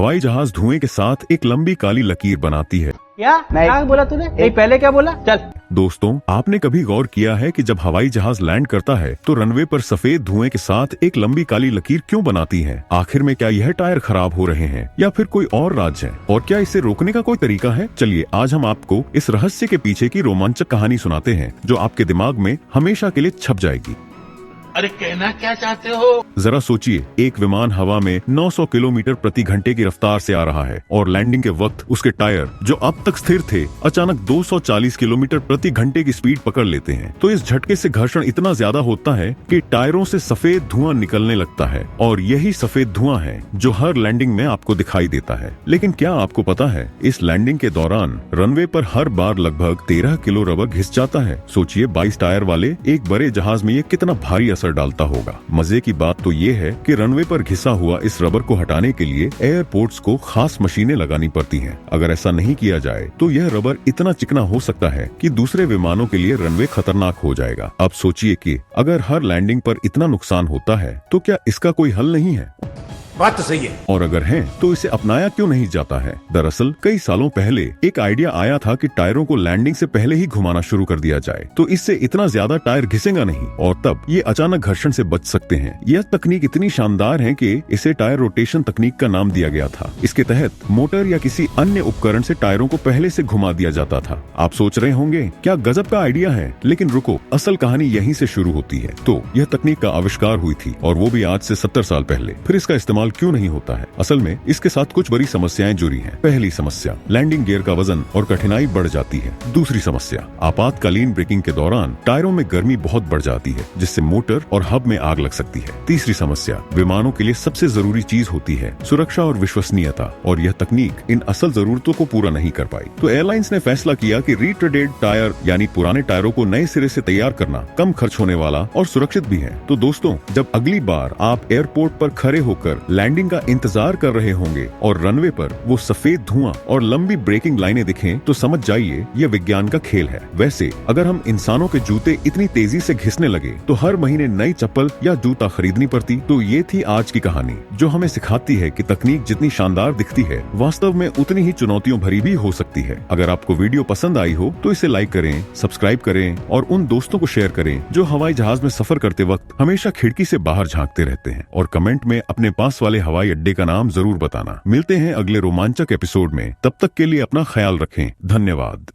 हवाई जहाज धुएं के साथ एक लंबी काली लकीर बनाती है। क्या बोला तूने? नहीं, पहले क्या बोला? चल। दोस्तों, आपने कभी गौर किया है कि जब हवाई जहाज लैंड करता है तो रनवे पर सफेद धुएं के साथ एक लंबी काली लकीर क्यों बनाती है? आखिर में क्या यह टायर खराब हो रहे हैं या फिर कोई और राज है? और क्या इसे रोकने का कोई तरीका है? चलिए आज हम आपको इस रहस्य के पीछे की रोमांचक कहानी सुनाते हैं जो आपके दिमाग में हमेशा के लिए छप जाएगी। अरे कहना क्या चाहते हो? जरा सोचिए, एक विमान हवा में 900 किलोमीटर प्रति घंटे की रफ्तार से आ रहा है और लैंडिंग के वक्त उसके टायर जो अब तक स्थिर थे अचानक 240 किलोमीटर प्रति घंटे की स्पीड पकड़ लेते हैं। तो इस झटके से घर्षण इतना ज्यादा होता है कि टायरों से सफेद धुआं निकलने लगता है और यही सफेद धुआं है जो हर लैंडिंग में आपको दिखाई देता है। लेकिन क्या आपको पता है, इस लैंडिंग के दौरान रनवे पर हर बार लगभग 13 किलो रबर घिस जाता है। सोचिए 22 टायर वाले एक बड़े जहाज में ये कितना भारी असर डालता होगा। मजे की बात तो ये है कि रनवे पर घिसा हुआ इस रबर को हटाने के लिए एयरपोर्ट्स को खास मशीनें लगानी पड़ती हैं। अगर ऐसा नहीं किया जाए तो यह रबर इतना चिकना हो सकता है कि दूसरे विमानों के लिए रनवे खतरनाक हो जाएगा। अब सोचिए कि अगर हर लैंडिंग पर इतना नुकसान होता है तो क्या इसका कोई हल नहीं है? बात तो सही है। और अगर है तो इसे अपनाया क्यों नहीं जाता है? दरअसल कई सालों पहले एक आइडिया आया था कि टायरों को लैंडिंग से पहले ही घुमाना शुरू कर दिया जाए तो इससे इतना ज्यादा टायर घिसेगा नहीं और तब ये अचानक घर्षण से बच सकते हैं। यह तकनीक इतनी शानदार है कि इसे टायर रोटेशन तकनीक का नाम दिया गया था। इसके तहत मोटर या किसी अन्य उपकरण से टायरों को पहले से घुमा दिया जाता था। आप सोच रहे होंगे क्या गजब का आइडिया है, लेकिन रुको, असल कहानी यहीं से शुरू होती है। तो यह तकनीक का आविष्कार हुई थी और वो भी आज से 70 साल पहले। फिर इसका इस्तेमाल क्यों नहीं होता है? असल में इसके साथ कुछ बड़ी समस्याएं जुड़ी हैं। पहली समस्या, लैंडिंग गियर का वजन और कठिनाई बढ़ जाती है। दूसरी समस्या, आपातकालीन ब्रेकिंग के दौरान टायरों में गर्मी बहुत बढ़ जाती है जिससे मोटर और हब में आग लग सकती है। तीसरी समस्या, विमानों के लिए सबसे जरूरी चीज होती है सुरक्षा और विश्वसनीयता, और यह तकनीक इन असल जरूरतों को पूरा नहीं कर पाई। तो एयरलाइंस ने फैसला किया कि रिट्रेडेड टायर यानी पुराने टायरों को नए सिरे से तैयार करना कम खर्च होने वाला और सुरक्षित भी है। तो दोस्तों, जब अगली बार आप एयरपोर्ट पर खड़े होकर लैंडिंग का इंतजार कर रहे होंगे और रनवे पर वो सफेद धुआं और लंबी ब्रेकिंग लाइनें दिखें तो समझ जाइए यह विज्ञान का खेल है। वैसे अगर हम इंसानों के जूते इतनी तेजी से घिसने लगे तो हर महीने नई चप्पल या जूता खरीदनी पड़ती। तो ये थी आज की कहानी जो हमें सिखाती है कि तकनीक जितनी शानदार दिखती है वास्तव में उतनी ही चुनौतियों भरी भी हो सकती है। अगर आपको वीडियो पसंद आई हो तो इसे लाइक करें, सब्सक्राइब करें और उन दोस्तों को शेयर करें जो हवाई जहाज में सफर करते वक्त हमेशा खिड़की से बाहर झांकते रहते हैं। और कमेंट में अपने पास वाले हवाई अड्डे का नाम जरूर बताना। मिलते हैं अगले रोमांचक एपिसोड में, तब तक के लिए अपना ख्याल रखें। धन्यवाद।